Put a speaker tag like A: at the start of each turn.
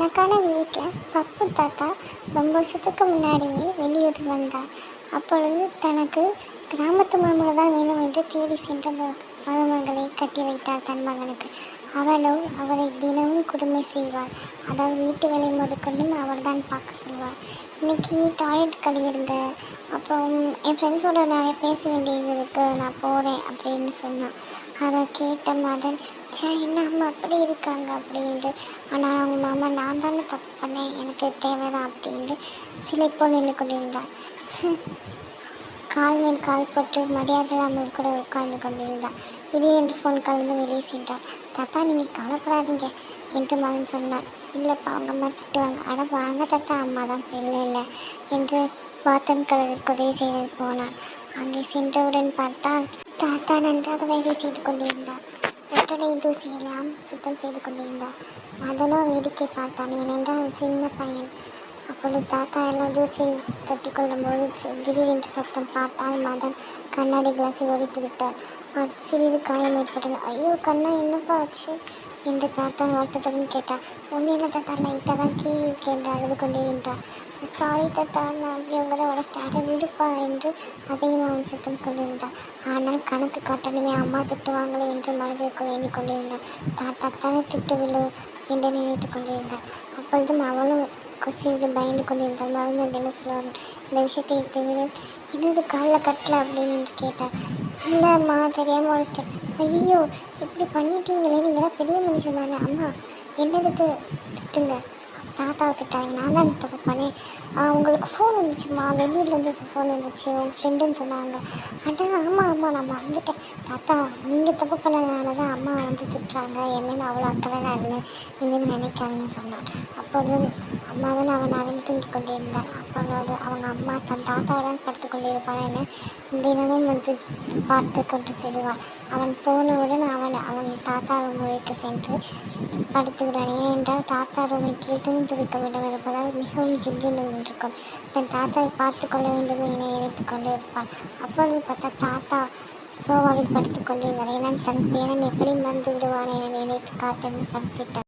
A: தனக்கான வீட்டில் பப்பு தாத்தா ரொம்ப வருஷத்துக்கு முன்னாடியே வெளியூர் வந்தார். அப்பொழுது தனக்கு கிராமத்து மருமகள் தான் வேணும் என்று தேடி சென்ற அந்த மருமகளை கட்டி வைத்தார் தன் மகனுக்கு. அவளோ அவளை தினமும் கொடுமை செய்வாள். அதாவது வீட்டு வேலை முதற்கொண்டும் அவள் தான் பார்க்க சொல்வாள். இன்றைக்கி டாய்லெட் கழுவிடுங்க, அப்புறம் என் ஃப்ரெண்ட்ஸோட நிறைய பேச வேண்டியது இருக்குது, நான் போகிறேன் அப்படின்னு சொன்னான். அதை கேட்ட மதன், என்ன அம்மா அப்படி இருக்காங்க அப்படின்ட்டு. ஆனால் அவங்க மாமா, நான் தானே தப்பு பண்ணேன், எனக்கு தேவைதான் அப்படின்ட்டு சிலை போல் நின்று கொண்டிருந்தார். கால் மேல் கால் போட்டு மரியாதை இல்லாமல் கூட உட்கார்ந்து கொண்டிருந்தார். திடீரென்று ஃபோன் கலந்து வெளியே சென்றார். தாத்தா, நீங்கள் கவலைப்படாதீங்க என்று மகன் சொன்னார். இல்லைப்பா, அவங்க அம்மா திட்டுவாங்க. அட வாங்க தாத்தா, அம்மா தான் இல்லை என்று பாத்திரம் கழுவிற்கு உதவி செய்து போனார். அங்கே சென்றவுடன் பார்த்தால் தாத்தா நன்றாக வேலை செய்து கொண்டிருந்தார். ஒட்டடை தூசியெல்லாம் சுத்தம் செய்து கொண்டிருந்தார். மதனோ வேடிக்கை பார்த்தான். ஏனென்றால் சின்ன பையன். அப்பொழுது தாத்தா எல்லாம் தூசியை தட்டி கொள்ளும்போது திடீரென்று சத்தம். பார்த்தால் மதன் கண்ணாடி கிளாஸை ஒடித்து விட்டார். சிறிது காயம் ஏற்பட்டது. ஐயோ கண்ணா, என்னப்பா ஆச்சு என்று தாத்தா வருத்தத்துடன் கேட்டார். ஒன்றில் தாத்தா, லைட்டாக தான் கீழே என்று அழுது கொண்டே என்றார். சாரி தாத்தா, நான் இவங்களோட ஸ்டார்டை விடுப்பா என்று அதையும் அவன் சுத்தம் கொண்டிருந்தார். ஆனால் கணக்கு காட்டணுமே, அம்மா திட்டுவாங்களே என்று மனதிற்குள் எண்ணிக்கொண்டிருந்தார். தாத்தா தானே திட்டு விழும் என்று நினைத்து கொண்டிருந்தார். அப்பொழுதும் அவளும் சிறிது பயந்து கொண்டிருந்தார். மருமகள் என்ன சொல்லுவாங்க, இந்த விஷயத்தை தெரிவித்து என்னது காலில் கட்டலை அப்படின்னு என்று கேட்டார். இல்லைம்மா, தெரியாமல் உடச்சிட்டேன். ஐயோ, இப்படி பண்ணிட்டீங்களே, நீங்கள் தான் பெரிய மனுஷன் தானே. அம்மா என்னதுக்கு திட்டுங்க, தாத்தாவை திட்டாங்க, நான் தான் தப்பு பண்ணேன். உங்களுக்கு ஃபோன் வந்துச்சுமா, வெளியூர்லேருந்து ஃபோன் வந்துச்சு, உங்கள் ஃப்ரெண்டுன்னு சொன்னாங்க. அடா ஆமாம் நான் மறந்துட்டேன் தாத்தா, நீங்கள் தப்பு பண்ணனால தான் அம்மா வந்து திட்டுறாங்க, என் மேலே அவ்வளோ அக்கறைலாம் இல்லை, நீங்கள் எதுவும் நினைக்காதுன்னு சொன்னான். அப்பொழுது அம்மா தான் அவன் அறைந்து தூங்கி கொண்டிருந்தார். அப்பொழுது அவங்க அம்மா தன் தாத்தாவுடன் படுத்து கொண்டிருப்பான்னு தினமும் வந்து பார்த்து கொண்டு செல்வாள். அவன் போனவுடன் அவன் தாத்தா ரூமுக்கு சென்று படுத்துவிடான். ஏனென்றால் தாத்தா ரூமில் கீழ் துணி துவைக்க வேண்டும் இருப்பதால் மிகவும் ஜில்லுன்னு இருக்கும். தன் தாத்தாவை பார்த்து கொள்ள வேண்டும் என நினைத்து கொண்டு இருப்பாள். அப்பொழுது பார்த்தா தாத்தா சோபாவில் படுத்து கொண்டிருந்தார். ஏன்னா தன் பேரன் எப்படி மறந்து விடுவான் என நினைத்து காத்திருந்து படுத்துவிட்டார்.